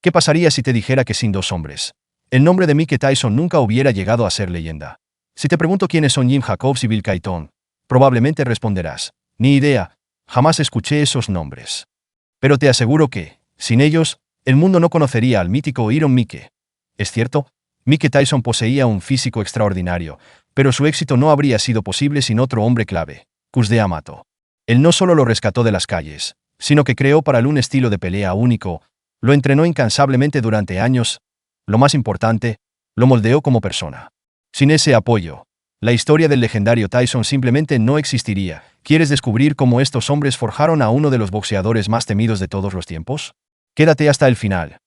¿Qué pasaría si te dijera que sin dos hombres, el nombre de Mike Tyson nunca hubiera llegado a ser leyenda? Si te pregunto quiénes son Jim Jacobs y Bill Cayton, probablemente responderás, ni idea, jamás escuché esos nombres. Pero te aseguro que, sin ellos, el mundo no conocería al mítico Iron Mike. Es cierto, Mike Tyson poseía un físico extraordinario, pero su éxito no habría sido posible sin otro hombre clave, Cus D'Amato. Él no solo lo rescató de las calles, sino que creó para él un estilo de pelea único, lo entrenó incansablemente durante años, lo más importante, lo moldeó como persona. Sin ese apoyo, la historia del legendario Tyson simplemente no existiría. ¿Quieres descubrir cómo estos hombres forjaron a uno de los boxeadores más temidos de todos los tiempos? Quédate hasta el final.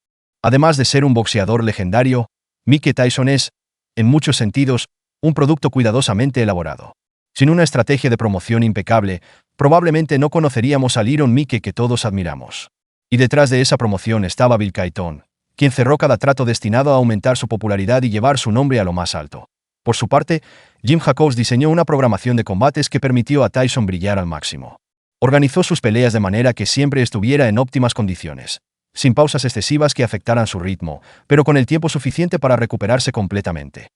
Además de ser un boxeador legendario, Mike Tyson es, en muchos sentidos, un producto cuidadosamente elaborado. Sin una estrategia de promoción impecable, probablemente no conoceríamos al Iron Mike que todos admiramos. Y detrás de esa promoción estaba Bill Cayton, quien cerró cada trato destinado a aumentar su popularidad y llevar su nombre a lo más alto. Por su parte, Jim Jacobs diseñó una programación de combates que permitió a Tyson brillar al máximo. Organizó sus peleas de manera que siempre estuviera en óptimas condiciones, sin pausas excesivas que afectaran su ritmo, pero con el tiempo suficiente para recuperarse completamente.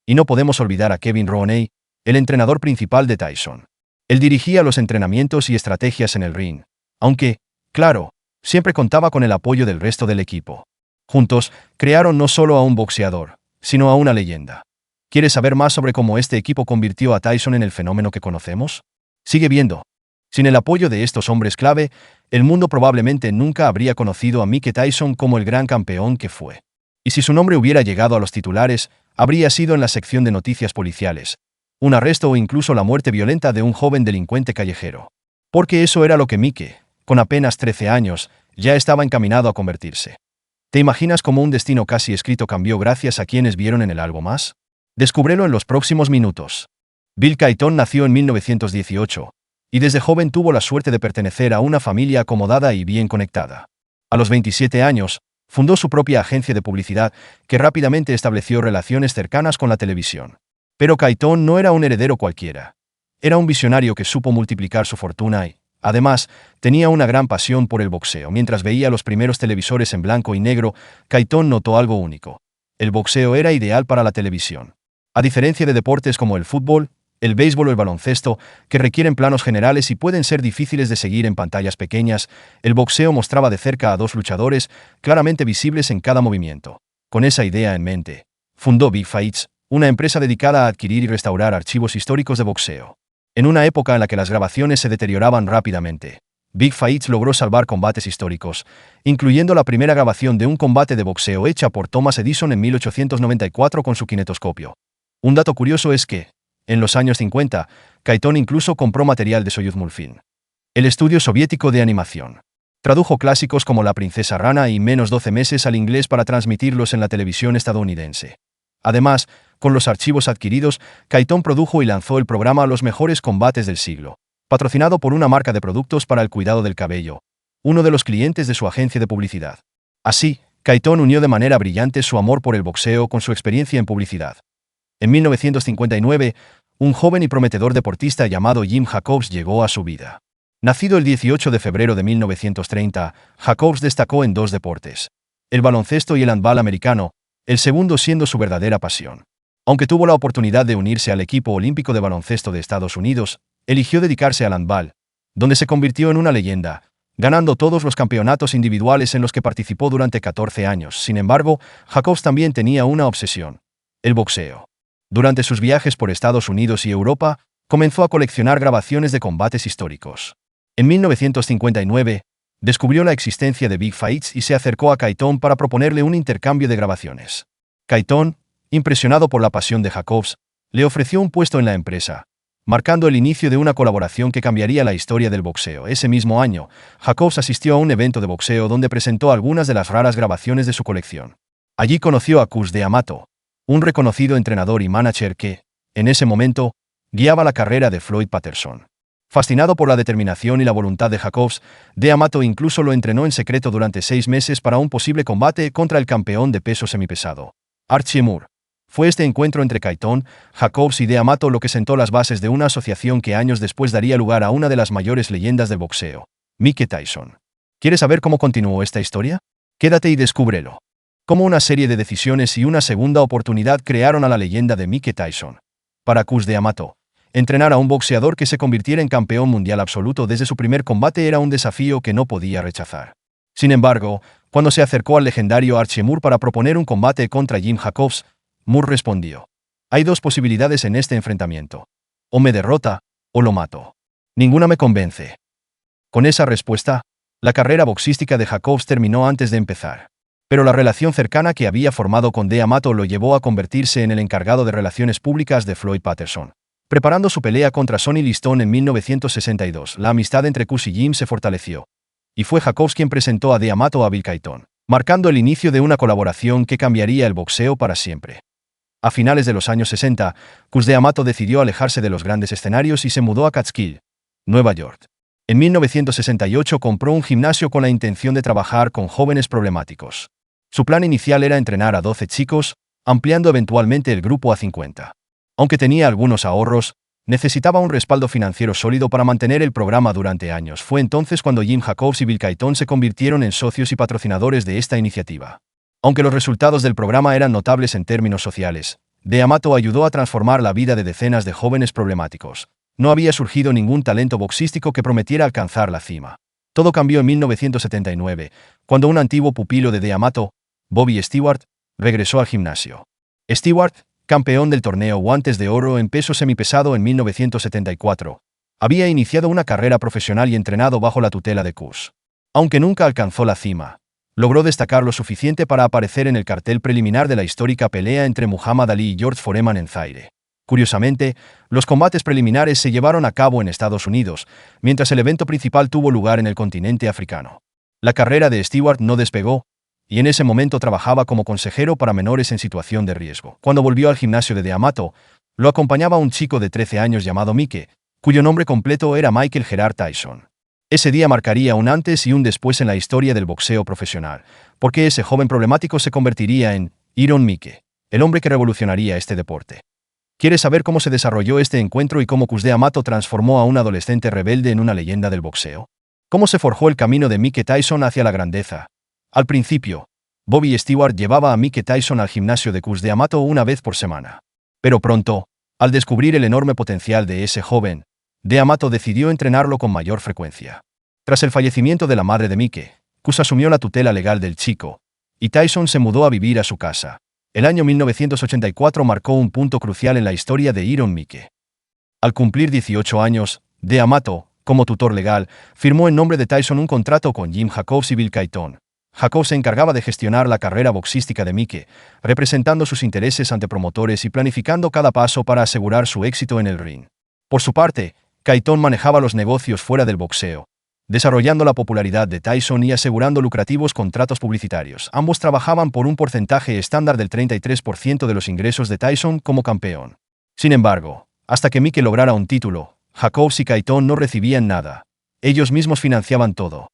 Y no podemos olvidar a Kevin Rooney, el entrenador principal de Tyson. Él dirigía los entrenamientos y estrategias en el ring, aunque, claro, siempre contaba con el apoyo del resto del equipo. Juntos, crearon no solo a un boxeador, sino a una leyenda. ¿Quieres saber más sobre cómo este equipo convirtió a Tyson en el fenómeno que conocemos? Sigue viendo. Sin el apoyo de estos hombres clave, el mundo probablemente nunca habría conocido a Mike Tyson como el gran campeón que fue. Y si su nombre hubiera llegado a los titulares, habría sido en la sección de noticias policiales, un arresto o incluso la muerte violenta de un joven delincuente callejero. Porque eso era lo que Mike, con apenas 13 años, ya estaba encaminado a convertirse. ¿Te imaginas cómo un destino casi escrito cambió gracias a quienes vieron en él algo más? Descúbrelo en los próximos minutos. Bill Cayton nació en 1918, y desde joven tuvo la suerte de pertenecer a una familia acomodada y bien conectada. A los 27 años, fundó su propia agencia de publicidad, que rápidamente estableció relaciones cercanas con la televisión. Pero Cayton no era un heredero cualquiera. Era un visionario que supo multiplicar su fortuna y, además, tenía una gran pasión por el boxeo. Mientras veía los primeros televisores en blanco y negro, Cayton notó algo único. El boxeo era ideal para la televisión. A diferencia de deportes como el fútbol, el béisbol o el baloncesto, que requieren planos generales y pueden ser difíciles de seguir en pantallas pequeñas, el boxeo mostraba de cerca a dos luchadores, claramente visibles en cada movimiento. Con esa idea en mente, fundó Big Fights, una empresa dedicada a adquirir y restaurar archivos históricos de boxeo. En una época en la que las grabaciones se deterioraban rápidamente, Big Fights logró salvar combates históricos, incluyendo la primera grabación de un combate de boxeo hecha por Thomas Edison en 1894 con su kinetoscopio. Un dato curioso es que, en los años 50, Cayton incluso compró material de Soyuz Mulfilm, el estudio soviético de animación. Tradujo clásicos como La princesa rana y Menos 12 meses al inglés para transmitirlos en la televisión estadounidense. Además, con los archivos adquiridos, Cayton produjo y lanzó el programa Los mejores combates del siglo, patrocinado por una marca de productos para el cuidado del cabello, uno de los clientes de su agencia de publicidad. Así, Cayton unió de manera brillante su amor por el boxeo con su experiencia en publicidad. En 1959, un joven y prometedor deportista llamado Jim Jacobs llegó a su vida. Nacido el 18 de febrero de 1930, Jacobs destacó en dos deportes: el baloncesto y el handball americano, el segundo siendo su verdadera pasión. Aunque tuvo la oportunidad de unirse al equipo olímpico de baloncesto de Estados Unidos, eligió dedicarse al handball, donde se convirtió en una leyenda, ganando todos los campeonatos individuales en los que participó durante 14 años. Sin embargo, Jacobs también tenía una obsesión: el boxeo. Durante sus viajes por Estados Unidos y Europa, comenzó a coleccionar grabaciones de combates históricos. En 1959, descubrió la existencia de Big Fights y se acercó a Cayton para proponerle un intercambio de grabaciones. Cayton, impresionado por la pasión de Jacobs, le ofreció un puesto en la empresa, marcando el inicio de una colaboración que cambiaría la historia del boxeo. Ese mismo año, Jacobs asistió a un evento de boxeo donde presentó algunas de las raras grabaciones de su colección. Allí conoció a Cus D'Amato, un reconocido entrenador y manager que, en ese momento, guiaba la carrera de Floyd Patterson. Fascinado por la determinación y la voluntad de Jacobs, D'Amato incluso lo entrenó en secreto durante 6 meses para un posible combate contra el campeón de peso semipesado, Archie Moore. Fue este encuentro entre Cayton, Jacobs y D'Amato lo que sentó las bases de una asociación que años después daría lugar a una de las mayores leyendas del boxeo, Mike Tyson. ¿Quieres saber cómo continuó esta historia? Quédate y descúbrelo. Cómo una serie de decisiones y una segunda oportunidad crearon a la leyenda de Mike Tyson. Para Cus D'Amato, entrenar a un boxeador que se convirtiera en campeón mundial absoluto desde su primer combate era un desafío que no podía rechazar. Sin embargo, cuando se acercó al legendario Archie Moore para proponer un combate contra Jim Jacobs, Moore respondió: hay dos posibilidades en este enfrentamiento. O me derrota, o lo mato. Ninguna me convence. Con esa respuesta, la carrera boxística de Jacobs terminó antes de empezar. Pero la relación cercana que había formado con D'Amato lo llevó a convertirse en el encargado de relaciones públicas de Floyd Patterson. Preparando su pelea contra Sonny Liston en 1962, la amistad entre Cus y Jim se fortaleció. Y fue Jacobs quien presentó a D'Amato a Bill Cayton, marcando el inicio de una colaboración que cambiaría el boxeo para siempre. A finales de los años 60, Cus D'Amato decidió alejarse de los grandes escenarios y se mudó a Catskill, Nueva York. En 1968 compró un gimnasio con la intención de trabajar con jóvenes problemáticos. Su plan inicial era entrenar a 12 chicos, ampliando eventualmente el grupo a 50. Aunque tenía algunos ahorros, necesitaba un respaldo financiero sólido para mantener el programa durante años. Fue entonces cuando Jim Jacobs y Bill Cayton se convirtieron en socios y patrocinadores de esta iniciativa. Aunque los resultados del programa eran notables en términos sociales, D'Amato ayudó a transformar la vida de decenas de jóvenes problemáticos. No había surgido ningún talento boxístico que prometiera alcanzar la cima. Todo cambió en 1979, cuando un antiguo pupilo de D'Amato, Bobby Stewart, regresó al gimnasio. Stewart, campeón del torneo Guantes de Oro en peso semipesado en 1974, había iniciado una carrera profesional y entrenado bajo la tutela de Cus. Aunque nunca alcanzó la cima, logró destacar lo suficiente para aparecer en el cartel preliminar de la histórica pelea entre Muhammad Ali y George Foreman en Zaire. Curiosamente, los combates preliminares se llevaron a cabo en Estados Unidos, mientras el evento principal tuvo lugar en el continente africano. La carrera de Stewart no despegó, y en ese momento trabajaba como consejero para menores en situación de riesgo. Cuando volvió al gimnasio de D'Amato, lo acompañaba un chico de 13 años llamado Mike, cuyo nombre completo era Michael Gerard Tyson. Ese día marcaría un antes y un después en la historia del boxeo profesional, porque ese joven problemático se convertiría en Iron Mike, el hombre que revolucionaría este deporte. ¿Quieres saber cómo se desarrolló este encuentro y cómo Cus D'Amato transformó a un adolescente rebelde en una leyenda del boxeo? ¿Cómo se forjó el camino de Mike Tyson hacia la grandeza? Al principio, Bobby Stewart llevaba a Mike Tyson al gimnasio de Cus D'Amato una vez por semana. Pero pronto, al descubrir el enorme potencial de ese joven, D'Amato decidió entrenarlo con mayor frecuencia. Tras el fallecimiento de la madre de Mike, Cus asumió la tutela legal del chico, y Tyson se mudó a vivir a su casa. El año 1984 marcó un punto crucial en la historia de Iron Mike. Al cumplir 18 años, D'Amato, como tutor legal, firmó en nombre de Tyson un contrato con Jim Jacobs y Bill Cayton. Jacobs se encargaba de gestionar la carrera boxística de Mike, representando sus intereses ante promotores y planificando cada paso para asegurar su éxito en el ring. Por su parte, Cayton manejaba los negocios fuera del boxeo, desarrollando la popularidad de Tyson y asegurando lucrativos contratos publicitarios. Ambos trabajaban por un porcentaje estándar del 33% de los ingresos de Tyson como campeón. Sin embargo, hasta que Mike lograra un título, Jacobs y Cayton no recibían nada. Ellos mismos financiaban todo.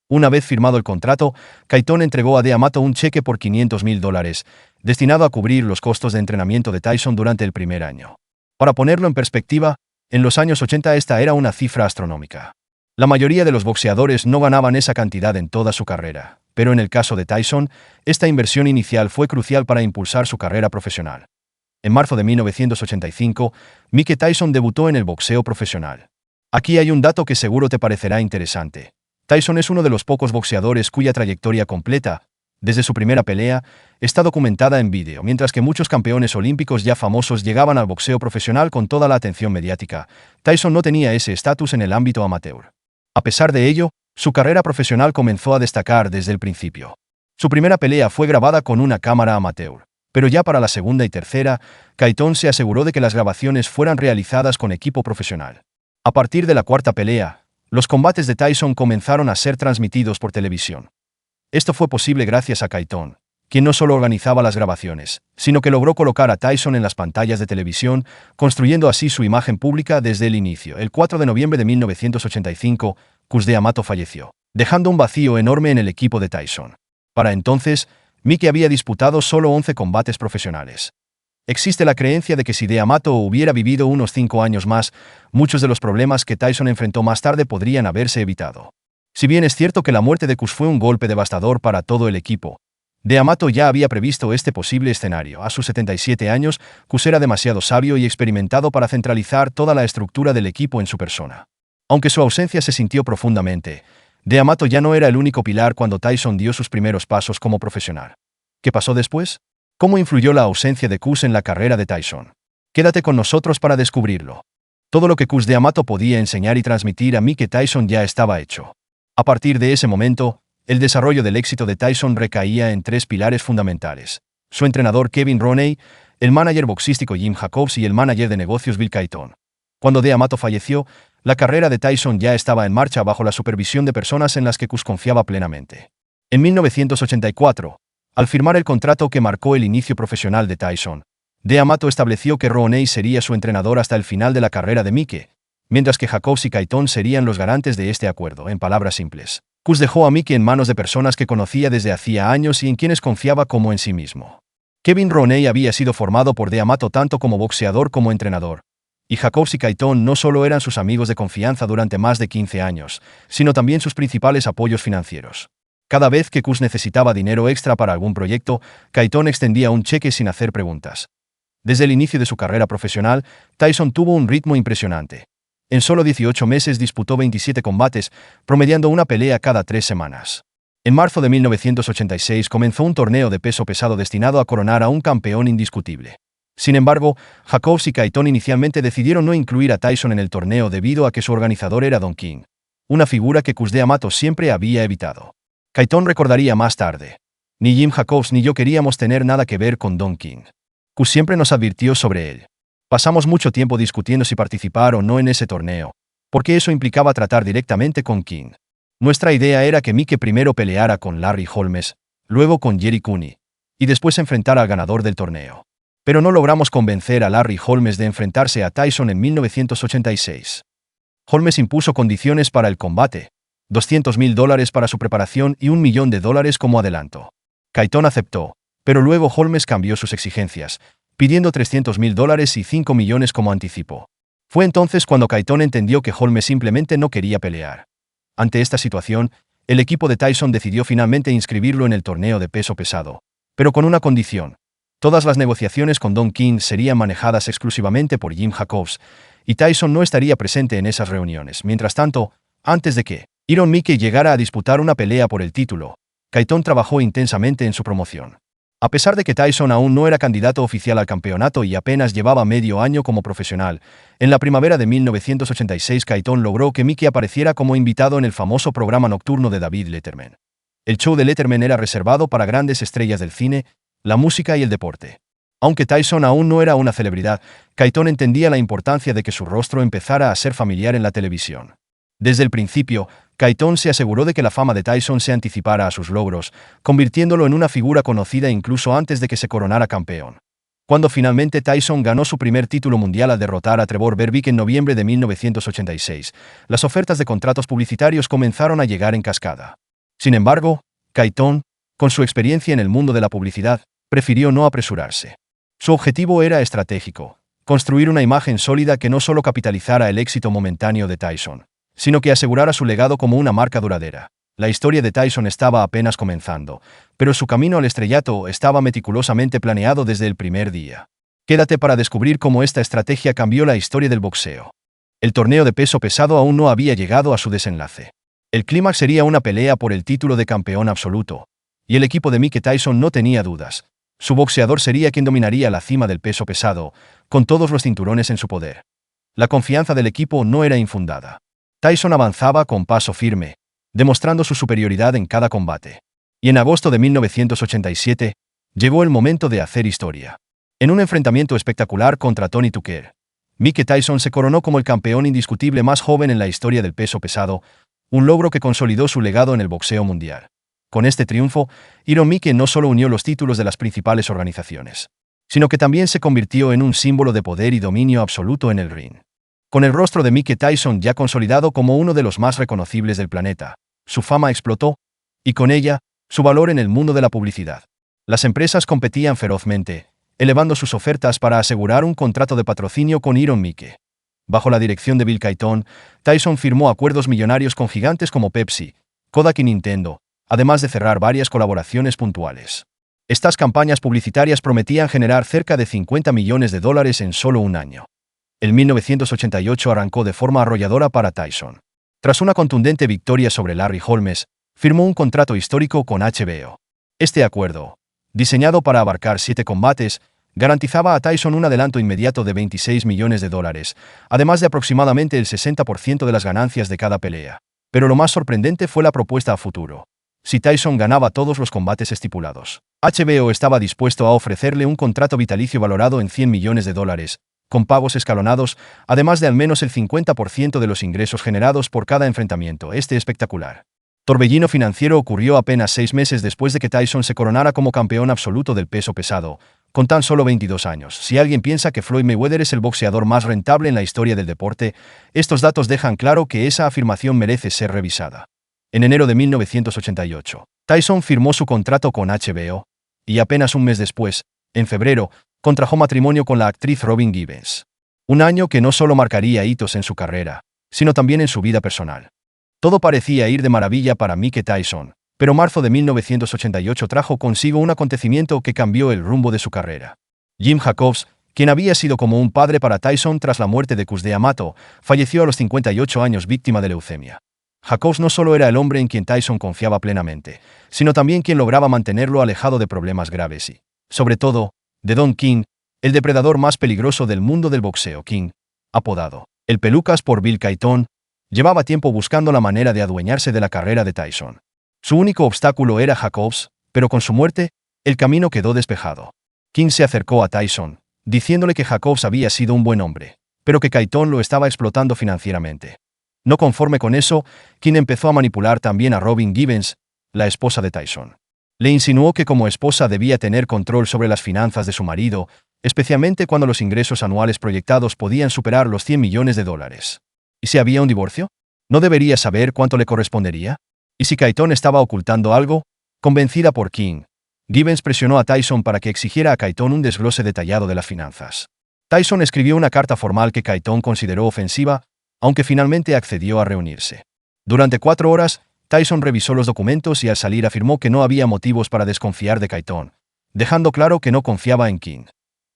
Una vez firmado el contrato, Cayton entregó a D'Amato un cheque por $500,000, destinado a cubrir los costos de entrenamiento de Tyson durante el primer año. Para ponerlo en perspectiva, en los años 80 esta era una cifra astronómica. La mayoría de los boxeadores no ganaban esa cantidad en toda su carrera, pero en el caso de Tyson, esta inversión inicial fue crucial para impulsar su carrera profesional. En marzo de 1985, Mike Tyson debutó en el boxeo profesional. Aquí hay un dato que seguro te parecerá interesante. Tyson es uno de los pocos boxeadores cuya trayectoria completa, desde su primera pelea, está documentada en vídeo. Mientras que muchos campeones olímpicos ya famosos llegaban al boxeo profesional con toda la atención mediática, Tyson no tenía ese estatus en el ámbito amateur. A pesar de ello, su carrera profesional comenzó a destacar desde el principio. Su primera pelea fue grabada con una cámara amateur, pero ya para la segunda y tercera, Cayton se aseguró de que las grabaciones fueran realizadas con equipo profesional. A partir de la cuarta pelea, los combates de Tyson comenzaron a ser transmitidos por televisión. Esto fue posible gracias a Cayton, quien no solo organizaba las grabaciones, sino que logró colocar a Tyson en las pantallas de televisión, construyendo así su imagen pública desde el inicio. El 4 de noviembre de 1985, Cus D'Amato falleció, dejando un vacío enorme en el equipo de Tyson. Para entonces, Mike había disputado solo 11 combates profesionales. Existe la creencia de que si D'Amato hubiera vivido unos 5 años más, muchos de los problemas que Tyson enfrentó más tarde podrían haberse evitado. Si bien es cierto que la muerte de Cus fue un golpe devastador para todo el equipo, D'Amato ya había previsto este posible escenario. A sus 77 años, Cus era demasiado sabio y experimentado para centralizar toda la estructura del equipo en su persona. Aunque su ausencia se sintió profundamente, D'Amato ya no era el único pilar cuando Tyson dio sus primeros pasos como profesional. ¿Qué pasó después? ¿Cómo influyó la ausencia de Cus en la carrera de Tyson? Quédate con nosotros para descubrirlo. Todo lo que Cus D'Amato podía enseñar y transmitir a Mike Tyson ya estaba hecho. A partir de ese momento, el desarrollo del éxito de Tyson recaía en tres pilares fundamentales: su entrenador Kevin Rooney, el manager boxístico Jim Jacobs y el manager de negocios Bill Cayton. Cuando D'Amato falleció, la carrera de Tyson ya estaba en marcha bajo la supervisión de personas en las que Cus confiaba plenamente. En 1984, al firmar el contrato que marcó el inicio profesional de Tyson, D'Amato estableció que Rooney sería su entrenador hasta el final de la carrera de Mike, mientras que Jacobs y Cayton serían los garantes de este acuerdo. En palabras simples, Cus dejó a Mike en manos de personas que conocía desde hacía años y en quienes confiaba como en sí mismo. Kevin Rooney había sido formado por D'Amato tanto como boxeador como entrenador, y Jacobs y Cayton no solo eran sus amigos de confianza durante más de 15 años, sino también sus principales apoyos financieros. Cada vez que Cus necesitaba dinero extra para algún proyecto, Cayton extendía un cheque sin hacer preguntas. Desde el inicio de su carrera profesional, Tyson tuvo un ritmo impresionante. En solo 18 meses disputó 27 combates, promediando una pelea cada 3 semanas. En marzo de 1986 comenzó un torneo de peso pesado destinado a coronar a un campeón indiscutible. Sin embargo, Jacobs y Cayton inicialmente decidieron no incluir a Tyson en el torneo debido a que su organizador era Don King, una figura que Cus D'Amato siempre había evitado. Cayton recordaría más tarde: ni Jim Jacobs ni yo queríamos tener nada que ver con Don King. Cus siempre nos advirtió sobre él. Pasamos mucho tiempo discutiendo si participar o no en ese torneo, porque eso implicaba tratar directamente con King. Nuestra idea era que Mike primero peleara con Larry Holmes, luego con Jerry Cooney, y después enfrentara al ganador del torneo. Pero no logramos convencer a Larry Holmes de enfrentarse a Tyson en 1986. Holmes impuso condiciones para el combate: $200,000 para su preparación y $1 millón como adelanto. Cayton aceptó, pero luego Holmes cambió sus exigencias, pidiendo $300,000 y $5 millones como anticipo. Fue entonces cuando Cayton entendió que Holmes simplemente no quería pelear. Ante esta situación, el equipo de Tyson decidió finalmente inscribirlo en el torneo de peso pesado, pero con una condición: todas las negociaciones con Don King serían manejadas exclusivamente por Jim Jacobs, y Tyson no estaría presente en esas reuniones. Mientras tanto, antes de que Iron Mike llegara a disputar una pelea por el título, Cayton trabajó intensamente en su promoción. A pesar de que Tyson aún no era candidato oficial al campeonato y apenas llevaba medio año como profesional, en la primavera de 1986 Cayton logró que Mike apareciera como invitado en el famoso programa nocturno de David Letterman. El show de Letterman era reservado para grandes estrellas del cine, la música y el deporte. Aunque Tyson aún no era una celebridad, Cayton entendía la importancia de que su rostro empezara a ser familiar en la televisión. Desde el principio, Cayton se aseguró de que la fama de Tyson se anticipara a sus logros, convirtiéndolo en una figura conocida incluso antes de que se coronara campeón. Cuando finalmente Tyson ganó su primer título mundial al derrotar a Trevor Berbick en noviembre de 1986, las ofertas de contratos publicitarios comenzaron a llegar en cascada. Sin embargo, Cayton, con su experiencia en el mundo de la publicidad, prefirió no apresurarse. Su objetivo era estratégico: construir una imagen sólida que no solo capitalizara el éxito momentáneo de Tyson, sino que asegurara su legado como una marca duradera. La historia de Tyson estaba apenas comenzando, pero su camino al estrellato estaba meticulosamente planeado desde el primer día. Quédate para descubrir cómo esta estrategia cambió la historia del boxeo. El torneo de peso pesado aún no había llegado a su desenlace. El clímax sería una pelea por el título de campeón absoluto, y el equipo de Mike Tyson no tenía dudas: su boxeador sería quien dominaría la cima del peso pesado, con todos los cinturones en su poder. La confianza del equipo no era infundada. Tyson avanzaba con paso firme, demostrando su superioridad en cada combate. Y en agosto de 1987, llegó el momento de hacer historia. En un enfrentamiento espectacular contra Tony Tucker, Mike Tyson se coronó como el campeón indiscutible más joven en la historia del peso pesado, un logro que consolidó su legado en el boxeo mundial. Con este triunfo, Iron Mike no solo unió los títulos de las principales organizaciones, sino que también se convirtió en un símbolo de poder y dominio absoluto en el ring. Con el rostro de Mike Tyson ya consolidado como uno de los más reconocibles del planeta, su fama explotó, y con ella, su valor en el mundo de la publicidad. Las empresas competían ferozmente, elevando sus ofertas para asegurar un contrato de patrocinio con Iron Mike. Bajo la dirección de Bill Cayton, Tyson firmó acuerdos millonarios con gigantes como Pepsi, Kodak y Nintendo, además de cerrar varias colaboraciones puntuales. Estas campañas publicitarias prometían generar cerca de $50 millones en solo un año. El 1988 arrancó de forma arrolladora para Tyson. Tras una contundente victoria sobre Larry Holmes, firmó un contrato histórico con HBO. Este acuerdo, diseñado para abarcar 7 combates, garantizaba a Tyson un adelanto inmediato de $26 millones, además de aproximadamente el 60% de las ganancias de cada pelea. Pero lo más sorprendente fue la propuesta a futuro. Si Tyson ganaba todos los combates estipulados, HBO estaba dispuesto a ofrecerle un contrato vitalicio valorado en $100 millones, con pagos escalonados, además de al menos el 50% de los ingresos generados por cada enfrentamiento. Este espectacular torbellino financiero ocurrió apenas 6 meses después de que Tyson se coronara como campeón absoluto del peso pesado, con tan solo 22 años. Si alguien piensa que Floyd Mayweather es el boxeador más rentable en la historia del deporte, estos datos dejan claro que esa afirmación merece ser revisada. En enero de 1988, Tyson firmó su contrato con HBO, y apenas un mes después, en febrero, contrajo matrimonio con la actriz Robin Givens. Un año que no solo marcaría hitos en su carrera, sino también en su vida personal. Todo parecía ir de maravilla para Mike Tyson, pero marzo de 1988 trajo consigo un acontecimiento que cambió el rumbo de su carrera. Jim Jacobs, quien había sido como un padre para Tyson tras la muerte de Cus D'Amato, falleció a los 58 años víctima de leucemia. Jacobs no solo era el hombre en quien Tyson confiaba plenamente, sino también quien lograba mantenerlo alejado de problemas graves y, sobre todo, de Don King, el depredador más peligroso del mundo del boxeo. King, apodado el Pelucas por Bill Cayton, llevaba tiempo buscando la manera de adueñarse de la carrera de Tyson. Su único obstáculo era Jacobs, pero con su muerte, el camino quedó despejado. King se acercó a Tyson, diciéndole que Jacobs había sido un buen hombre, pero que Cayton lo estaba explotando financieramente. No conforme con eso, King empezó a manipular también a Robin Givens, la esposa de Tyson. Le insinuó que como esposa debía tener control sobre las finanzas de su marido, especialmente cuando los ingresos anuales proyectados podían superar los $100 millones. ¿Y si había un divorcio? ¿No debería saber cuánto le correspondería? ¿Y si Cayton estaba ocultando algo? Convencida por King, Givens presionó a Tyson para que exigiera a Cayton un desglose detallado de las finanzas. Tyson escribió una carta formal que Cayton consideró ofensiva, aunque finalmente accedió a reunirse. Durante 4 horas, Tyson revisó los documentos y al salir afirmó que no había motivos para desconfiar de Cayton, dejando claro que no confiaba en King.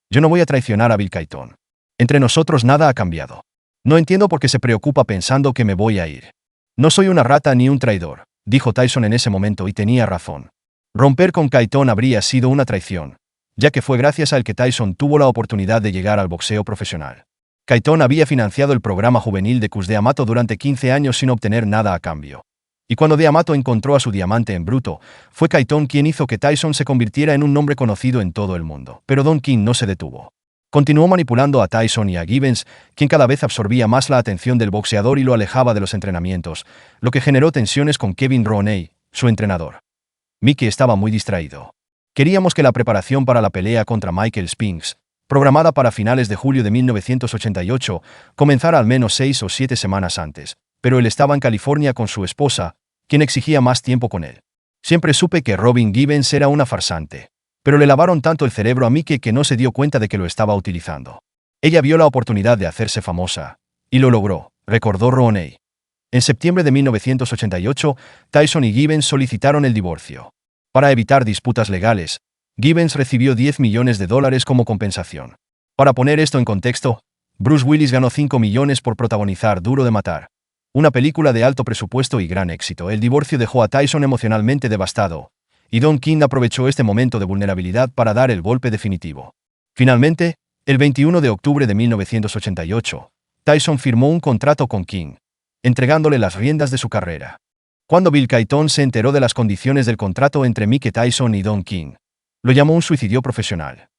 Yo no voy a traicionar a Bill Cayton. Entre nosotros nada ha cambiado. No entiendo por qué se preocupa pensando que me voy a ir. No soy una rata ni un traidor, dijo Tyson en ese momento y tenía razón. Romper con Cayton habría sido una traición, ya que fue gracias al que Tyson tuvo la oportunidad de llegar al boxeo profesional. Cayton había financiado el programa juvenil de Cus D'Amato durante 15 años sin obtener nada a cambio. Y cuando D'Amato encontró a su diamante en bruto, fue Cayton quien hizo que Tyson se convirtiera en un nombre conocido en todo el mundo. Pero Don King no se detuvo. Continuó manipulando a Tyson y a Givens, quien cada vez absorbía más la atención del boxeador y lo alejaba de los entrenamientos, lo que generó tensiones con Kevin Rooney, su entrenador. Mickey estaba muy distraído. Queríamos que la preparación para la pelea contra Michael Spinks, programada para finales de julio de 1988, comenzara al menos 6 o 7 semanas antes, pero él estaba en California con su esposa, quien exigía más tiempo con él. Siempre supe que Robin Givens era una farsante, pero le lavaron tanto el cerebro a Mickey que no se dio cuenta de que lo estaba utilizando. Ella vio la oportunidad de hacerse famosa, y lo logró, recordó Rooney. En septiembre de 1988, Tyson y Givens solicitaron el divorcio. Para evitar disputas legales, Givens recibió $10 millones como compensación. Para poner esto en contexto, Bruce Willis ganó $5 millones por protagonizar Duro de Matar, una película de alto presupuesto y gran éxito. El divorcio dejó a Tyson emocionalmente devastado, y Don King aprovechó este momento de vulnerabilidad para dar el golpe definitivo. Finalmente, el 21 de octubre de 1988, Tyson firmó un contrato con King, entregándole las riendas de su carrera. Cuando Bill Cayton se enteró de las condiciones del contrato entre Mike Tyson y Don King, lo llamó un suicidio profesional.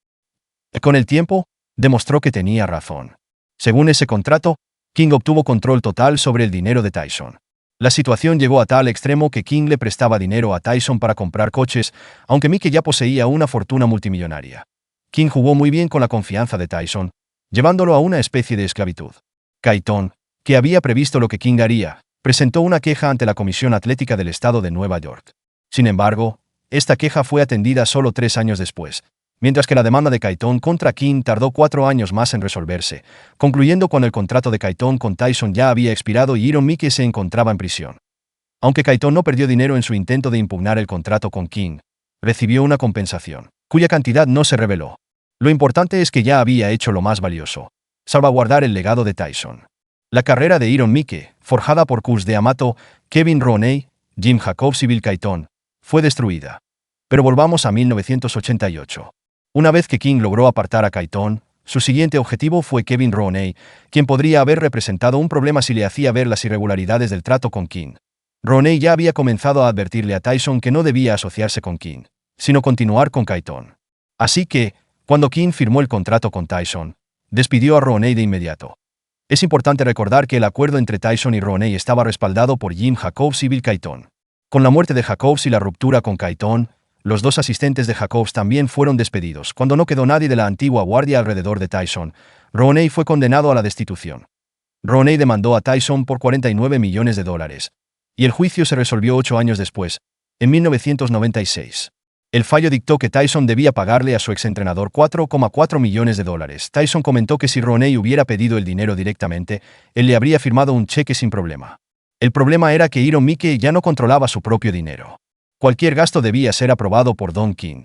Con el tiempo, demostró que tenía razón. Según ese contrato, King obtuvo control total sobre el dinero de Tyson. La situación llegó a tal extremo que King le prestaba dinero a Tyson para comprar coches, aunque Mike ya poseía una fortuna multimillonaria. King jugó muy bien con la confianza de Tyson, llevándolo a una especie de esclavitud. Cayton, que había previsto lo que King haría, presentó una queja ante la Comisión Atlética del Estado de Nueva York. Sin embargo, esta queja fue atendida solo 3 años después, mientras que la demanda de Cayton contra King tardó 4 años más en resolverse, concluyendo cuando el contrato de Cayton con Tyson ya había expirado y Iron Mike se encontraba en prisión. Aunque Kayton no perdió dinero en su intento de impugnar el contrato con King, recibió una compensación, cuya cantidad no se reveló. Lo importante es que ya había hecho lo más valioso: salvaguardar el legado de Tyson. La carrera de Iron Mike, forjada por Cus D'Amato, Kevin Rooney, Jim Jacobs y Bill Kayton, fue destruida. Pero volvamos a 1988. Una vez que King logró apartar a Kayton, su siguiente objetivo fue Kevin Rooney, quien podría haber representado un problema si le hacía ver las irregularidades del trato con King. Rooney ya había comenzado a advertirle a Tyson que no debía asociarse con King, sino continuar con Kayton. Así que, cuando King firmó el contrato con Tyson, despidió a Rooney de inmediato. Es importante recordar que el acuerdo entre Tyson y Rooney estaba respaldado por Jim Jacobs y Bill Kayton. Con la muerte de Jacobs y la ruptura con Kayton, los dos asistentes de Jacobs también fueron despedidos. Cuando no quedó nadie de la antigua guardia alrededor de Tyson, Rooney fue condenado a la destitución. Rooney demandó a Tyson por $49 millones, y el juicio se resolvió 8 años después, en 1996. El fallo dictó que Tyson debía pagarle a su exentrenador $4,4 millones. Tyson comentó que si Rooney hubiera pedido el dinero directamente, él le habría firmado un cheque sin problema. El problema era que Iron Mike ya no controlaba su propio dinero. Cualquier gasto debía ser aprobado por Don King.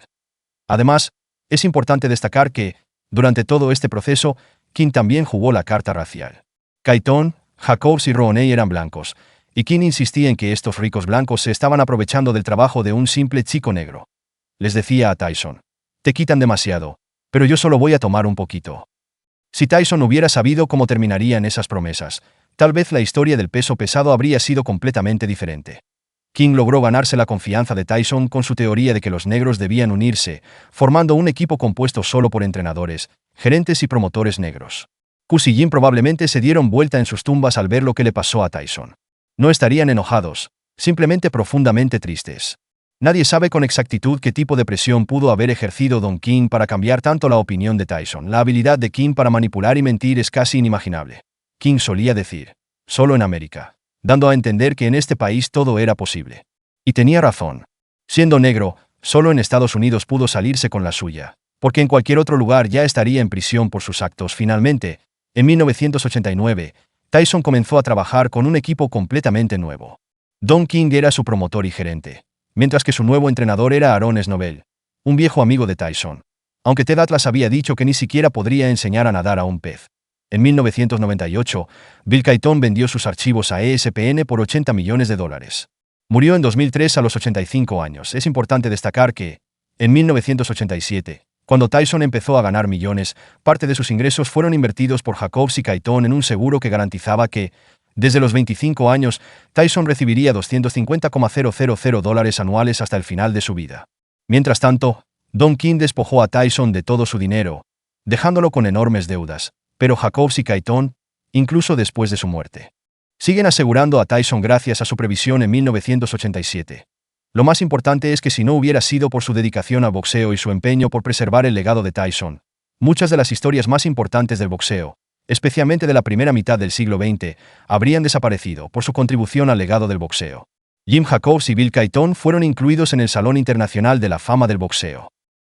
Además, es importante destacar que, durante todo este proceso, King también jugó la carta racial. Kayton, Jacobs y Rooney eran blancos, y King insistía en que estos ricos blancos se estaban aprovechando del trabajo de un simple chico negro. Les decía a Tyson: te quitan demasiado, pero yo solo voy a tomar un poquito. Si Tyson hubiera sabido cómo terminarían esas promesas, tal vez la historia del peso pesado habría sido completamente diferente. King logró ganarse la confianza de Tyson con su teoría de que los negros debían unirse, formando un equipo compuesto solo por entrenadores, gerentes y promotores negros. Cus y Jim probablemente se dieron vuelta en sus tumbas al ver lo que le pasó a Tyson. No estarían enojados, simplemente profundamente tristes. Nadie sabe con exactitud qué tipo de presión pudo haber ejercido Don King para cambiar tanto la opinión de Tyson. La habilidad de King para manipular y mentir es casi inimaginable. King solía decir: solo en América, dando a entender que en este país todo era posible. Y tenía razón. Siendo negro, solo en Estados Unidos pudo salirse con la suya, porque en cualquier otro lugar ya estaría en prisión por sus actos. Finalmente, en 1989, Tyson comenzó a trabajar con un equipo completamente nuevo. Don King era su promotor y gerente, mientras que su nuevo entrenador era Aaron Snobel, un viejo amigo de Tyson, aunque Ted Atlas había dicho que ni siquiera podría enseñar a nadar a un pez. En 1998, Bill Kayton vendió sus archivos a ESPN por $80 millones. Murió en 2003 a los 85 años. Es importante destacar que, en 1987, cuando Tyson empezó a ganar millones, parte de sus ingresos fueron invertidos por Jacobs y Kayton en un seguro que garantizaba que, desde los 25 años, Tyson recibiría $250,000 anuales hasta el final de su vida. Mientras tanto, Don King despojó a Tyson de todo su dinero, dejándolo con enormes deudas, pero Jacobs y Kayton, incluso después de su muerte, siguen asegurando a Tyson gracias a su previsión en 1987. Lo más importante es que si no hubiera sido por su dedicación al boxeo y su empeño por preservar el legado de Tyson, muchas de las historias más importantes del boxeo, especialmente de la primera mitad del siglo XX, habrían desaparecido por su contribución al legado del boxeo. Jim Jacobs y Bill Kayton fueron incluidos en el Salón Internacional de la Fama del Boxeo.